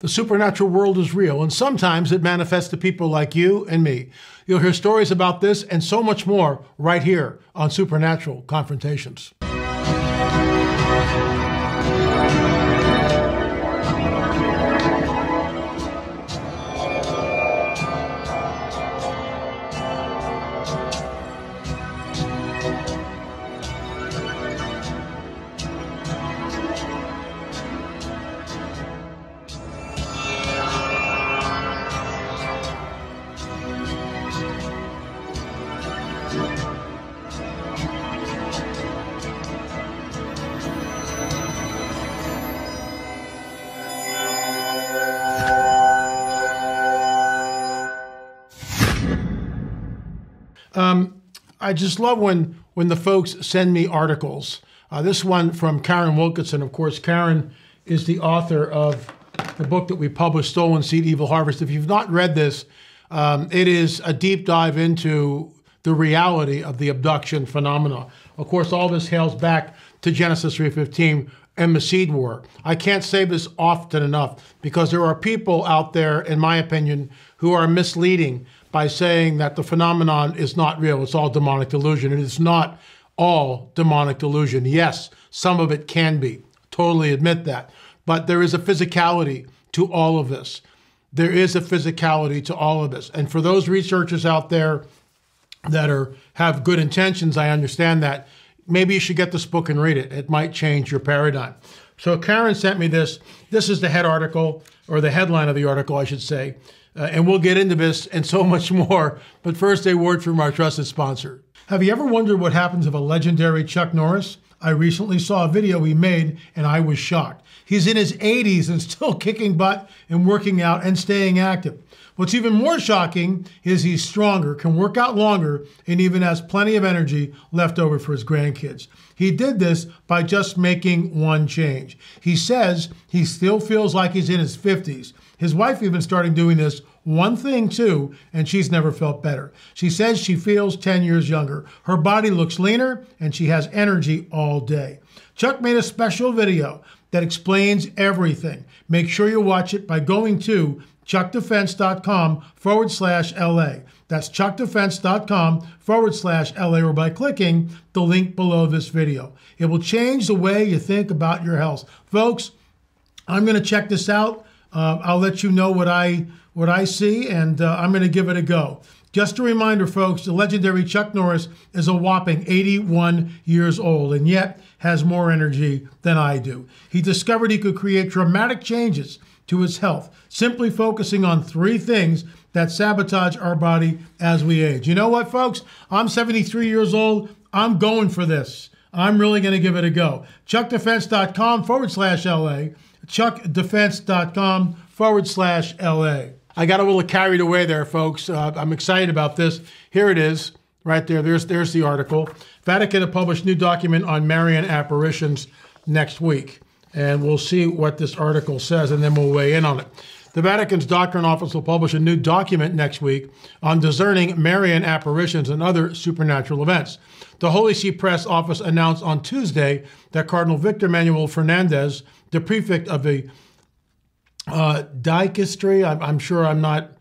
The supernatural world is real, and sometimes it manifests to people like you and me. You'll hear stories about this and so much more right here on Supernatural Confrontations. I just love when the folks send me articles. This one from Karen Wilkinson. Of course, Karen is the author of the book that we published, Stolen Seed, Evil Harvest. If you've not read this, it is a deep dive into the reality of the abduction phenomena. Of course, all this hails back to Genesis 3:15 and the seed war. I can't say this often enough because there are people out there, in my opinion, who are misleading by saying that the phenomenon is not real. It's all demonic delusion. It is not all demonic delusion. Yes, some of it can be. Totally admit that. But there is a physicality to all of this. There is a physicality to all of this. And for those researchers out there that have good intentions, I understand that. Maybe you should get this book and read it. It might change your paradigm. So Karen sent me this. This is the head article, or the headline of the article, I should say. And we'll get into this and so much more. But first, a word from our trusted sponsor. Have you ever wondered what happens if a legendary Chuck Norris? I recently saw a video he made and I was shocked. He's in his 80s and still kicking butt and working out and staying active. What's even more shocking is he's stronger, can work out longer, and even has plenty of energy left over for his grandkids. He did this by just making one change. He says he still feels like he's in his 50s. His wife even started doing this one thing too, and she's never felt better. She says she feels 10 years younger. Her body looks leaner, and she has energy all day. Chuck made a special video that explains everything. Make sure you watch it by going to chuckdefense.com/LA. That's chuckdefense.com/LA, or by clicking the link below this video. It will change the way you think about your health. Folks, I'm going to check this out. I'll let you know what I see, and I'm going to give it a go. Just a reminder, folks, the legendary Chuck Norris is a whopping 81 years old and yet has more energy than I do. He discovered he could create dramatic changes to his health, simply focusing on 3 things that sabotage our body as we age. You know what, folks? I'm 73 years old. I'm going for this. I'm really going to give it a go. chuckdefense.com/LA. chuckdefense.com/LA. I got a little carried away there, folks. I'm excited about this. Here it is, right there. There's the article. Vatican will publish new document on Marian apparitions next week. And we'll see what this article says, and then we'll weigh in on it. The Vatican's Doctrine Office will publish a new document next week on discerning Marian apparitions and other supernatural events. The Holy See Press Office announced on Tuesday that Cardinal Victor Manuel Fernandez, the prefect of the dicastery, I'm sure I'm not,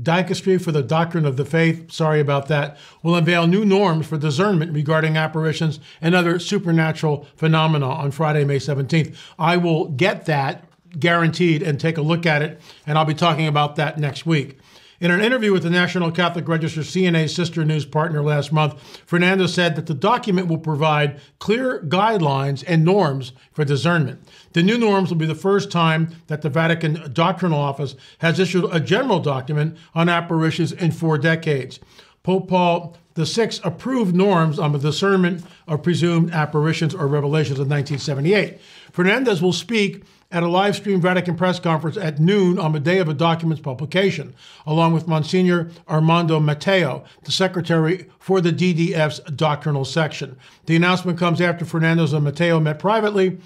dicastery for the Doctrine of the Faith, sorry about that, will unveil new norms for discernment regarding apparitions and other supernatural phenomena on Friday, May 17th. I will get that guaranteed and take a look at it, and I'll be talking about that next week. In an interview with the National Catholic Register CNA sister news partner last month, Fernando said that the document will provide clear guidelines and norms for discernment. The new norms will be the first time that the Vatican Doctrinal Office has issued a general document on apparitions in 4 decades. Pope Paul VI approved norms on the discernment of presumed apparitions or revelations in 1978. Fernandez will speak at a live-stream Vatican press conference at noon on the day of the document's publication, along with Monsignor Armando Matteo, the secretary for the DDF's doctrinal section. The announcement comes after Fernandez and Matteo met privately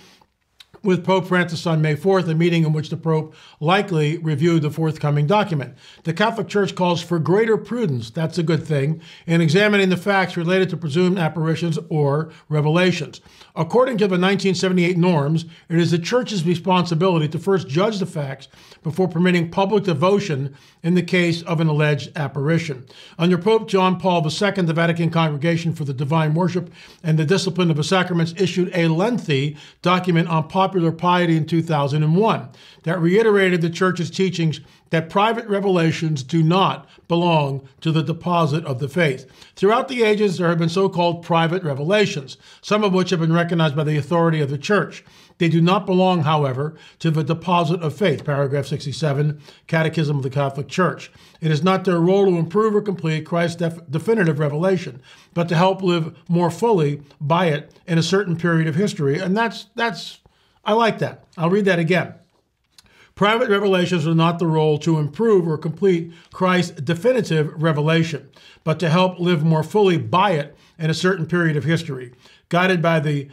with Pope Francis on May 4th, a meeting in which the Pope likely reviewed the forthcoming document. The Catholic Church calls for greater prudence, that's a good thing, in examining the facts related to presumed apparitions or revelations. According to the 1978 norms, it is the Church's responsibility to first judge the facts before permitting public devotion in the case of an alleged apparition. Under Pope John Paul II, the Vatican Congregation for the Divine Worship and the Discipline of the Sacraments issued a lengthy document on popular piety in 2001 that reiterated the Church's teachings that private revelations do not belong to the deposit of the faith. Throughout the ages, there have been so-called private revelations, some of which have been recognized by the authority of the Church. They do not belong, however, to the deposit of faith, paragraph 67, Catechism of the Catholic Church. It is not their role to improve or complete Christ's definitive revelation, but to help live more fully by it in a certain period of history. And I like that. I'll read that again. Private revelations are not the role to improve or complete Christ's definitive revelation, but to help live more fully by it in a certain period of history. Guided by the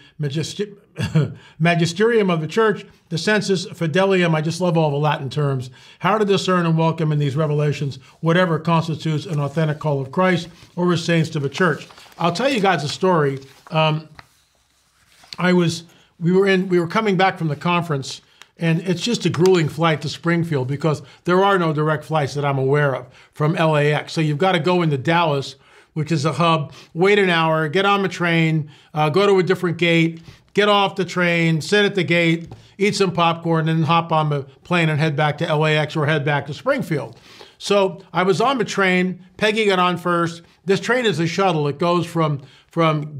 magisterium of the Church, the sensus fidelium, I just love all the Latin terms, how to discern and welcome in these revelations whatever constitutes an authentic call of Christ or his saints to the Church. I'll tell you guys a story. We were coming back from the conference, and it's just a grueling flight to Springfield because there are no direct flights that I'm aware of from LAX. So you've got to go into Dallas, which is a hub, wait an hour, get on the train, go to a different gate, get off the train, sit at the gate, eat some popcorn, and then hop on the plane and head back to LAX or head back to Springfield. So I was on the train. Peggy got on first. This train is a shuttle. It goes from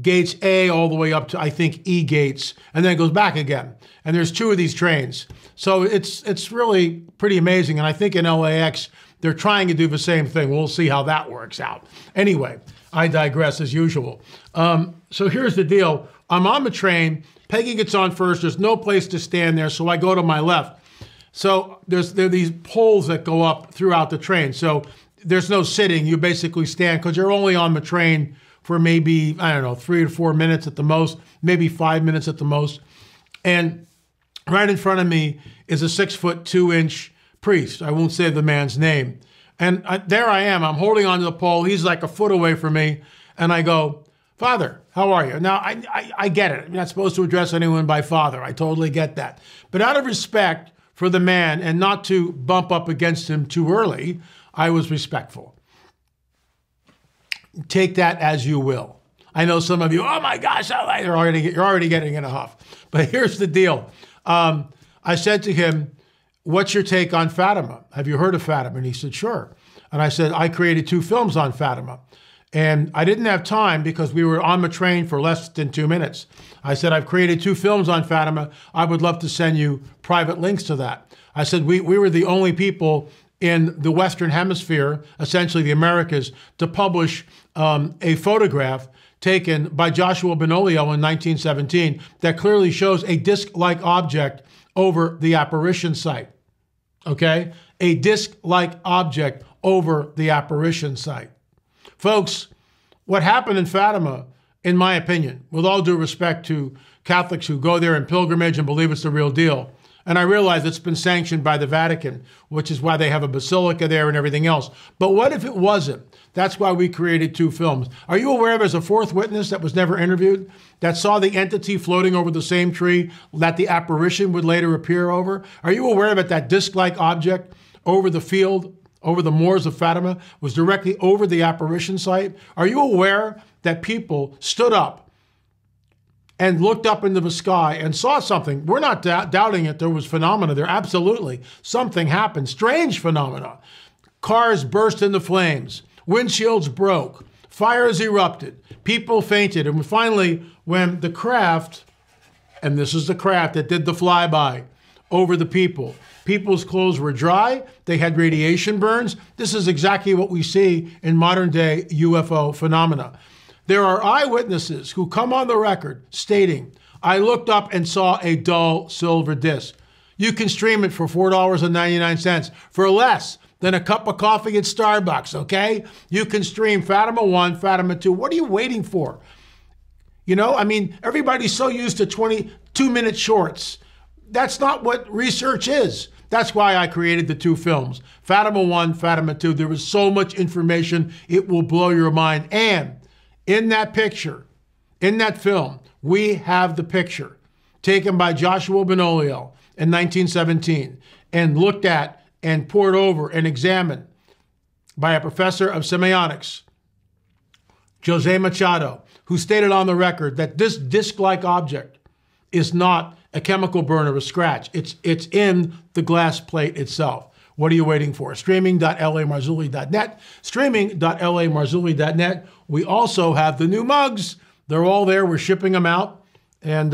gates A all the way up to, I think, E gates, and then it goes back again. And there's two of these trains. So it's really pretty amazing. And I think in LAX, they're trying to do the same thing. We'll see how that works out. Anyway, I digress as usual. So here's the deal. I'm on the train. Peggy gets on first. There's no place to stand there, so I go to my left. So there are these poles that go up throughout the train. So there's no sitting. You basically stand because you're only on the train for maybe, 3 to 4 minutes at the most, maybe 5 minutes at the most. And right in front of me is a 6'2" priest. I won't say the man's name. And there I am. I'm holding onto the pole. He's like a foot away from me. And I go, "Father, how are you?" Now, I get it. I'm not supposed to address anyone by father. I totally get that. But out of respect for the man and not to bump up against him too early, I was respectful. Take that as you will. I know some of you, oh my gosh, you're already getting in a huff. But here's the deal. I said to him, "What's your take on Fatima? Have you heard of Fatima?" And he said, "Sure." And I said, "I created 2 films on Fatima." And I didn't have time because we were on the train for less than 2 minutes. I said, "I've created 2 films on Fatima. I would love to send you private links to that." I said, we were the only people in the Western Hemisphere, essentially the Americas, to publish a photograph taken by Joshua Benoglio in 1917 that clearly shows a disc-like object over the apparition site. Okay? A disc-like object over the apparition site. Folks, what happened in Fatima, in my opinion, with all due respect to Catholics who go there in pilgrimage and believe it's the real deal, and I realize it's been sanctioned by the Vatican, which is why they have a basilica there and everything else. But what if it wasn't? That's why we created 2 films. Are you aware there's a 4th witness that was never interviewed that saw the entity floating over the same tree that the apparition would later appear over? Are you aware that disc-like object over the field, over the moors of Fatima, was directly over the apparition site? Are you aware that people stood up and looked up into the sky and saw something? We're not doubting it. There was phenomena there. Absolutely. Something happened. Strange phenomena. Cars burst into flames. Windshields broke. Fires erupted. People fainted. And finally, when the craft, and this is the craft that did the flyby over the people, people's clothes were dry. They had radiation burns. This is exactly what we see in modern day UFO phenomena. There are eyewitnesses who come on the record stating, "I looked up and saw a dull silver disc." You can stream it for $4.99 for less than a cup of coffee at Starbucks, okay? You can stream Fatima 1, Fatima 2. What are you waiting for? Everybody's so used to 22-minute shorts. That's not what research is. That's why I created the 2 films, Fatima 1, Fatima 2. There was so much information, it will blow your mind. And in that picture, in that film, we have the picture taken by Joshua Benolio in 1917 and looked at and poured over and examined by a professor of semiotics, Jose Machado, who stated on the record that this disc-like object is not a chemical burn or a scratch. It's in the glass plate itself. What are you waiting for? Streaming.lamarzulli.net. Streaming.lamarzulli.net. We also have the new mugs. They're all there. We're shipping them out. And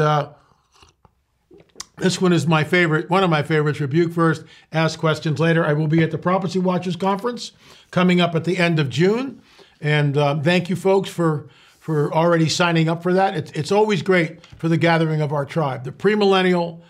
this one is my favorite, one of my favorites. Rebuke first, ask questions later. I will be at the Prophecy Watchers Conference coming up at the end of June. And thank you, folks, for already signing up for that. It's always great for the gathering of our tribe. The premillennial,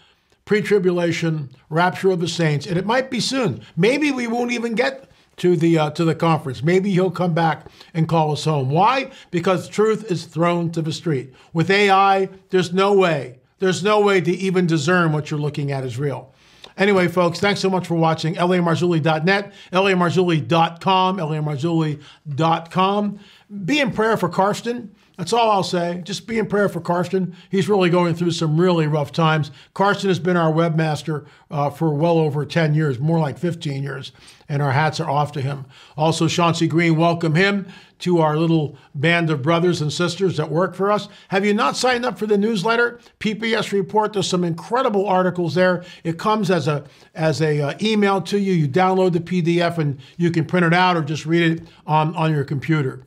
pre-tribulation, rapture of the saints, and it might be soon. Maybe we won't even get to the conference. Maybe he'll come back and call us home. Why? Because truth is thrown to the street. With AI, there's no way to even discern what you're looking at is real. Anyway, folks, thanks so much for watching. LAMarzulli.net, LAMarzulli.com, LAMarzulli.com. Be in prayer for Karsten. That's all I'll say. Just be in prayer for Karsten. He's really going through some really rough times. Karsten has been our webmaster for well over 10 years, more like 15 years, and our hats are off to him. Also, Chauncey Green, welcome him to our little band of brothers and sisters that work for us. Have you not signed up for the newsletter? pp&s Report, there's some incredible articles there. It comes as a email to you. You download the PDF and you can print it out or just read it on your computer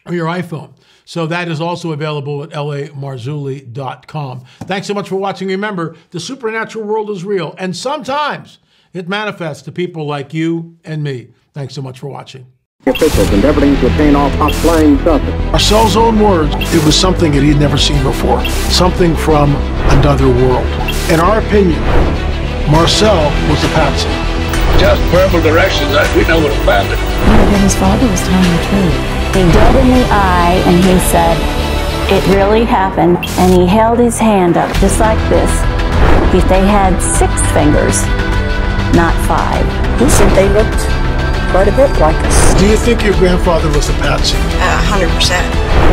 or your iPhone. So that is also available at lamarzulli.com. Thanks so much for watching. Remember, the supernatural world is real, and sometimes it manifests to people like you and me. Thanks so much for watching. Officials endeavoring to obtain all top flying saucers. Marcel's own words, it was something that he'd never seen before, something from another world. In our opinion, Marcel was a patsy. Just verbal directions, we know what about it. That his father was telling the truth. He dead in the eye, and he said, it really happened, and he held his hand up just like this. They had 6 fingers, not 5. He said they looked quite a bit like us. Do you think your grandfather was a patsy? 100%.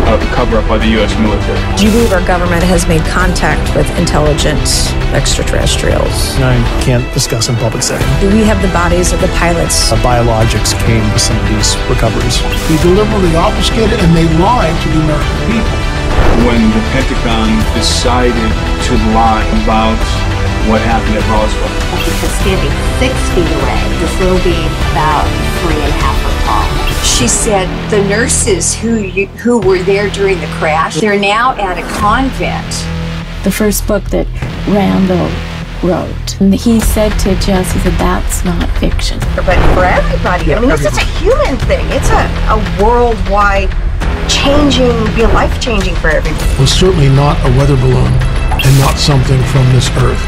The cover-up by the U.S. military. Do you believe our government has made contact with intelligent extraterrestrials? I can't discuss in public setting. Do we have the bodies of the pilots? Biologics came to some of these recoveries. He deliberately obfuscated and they lied to the American people. When the Pentagon decided to lie about what happened at Roswell. Because standing 6 feet away, this little being about 3.5 feet tall. She said the nurses who were there during the crash, they're now at a convent. The first book that Randall wrote, and he said to Jess, he said, that's not fiction. But for everybody, I mean, this is a human thing. It's a worldwide changing, be life-changing for everybody. It was certainly not a weather balloon and not something from this earth.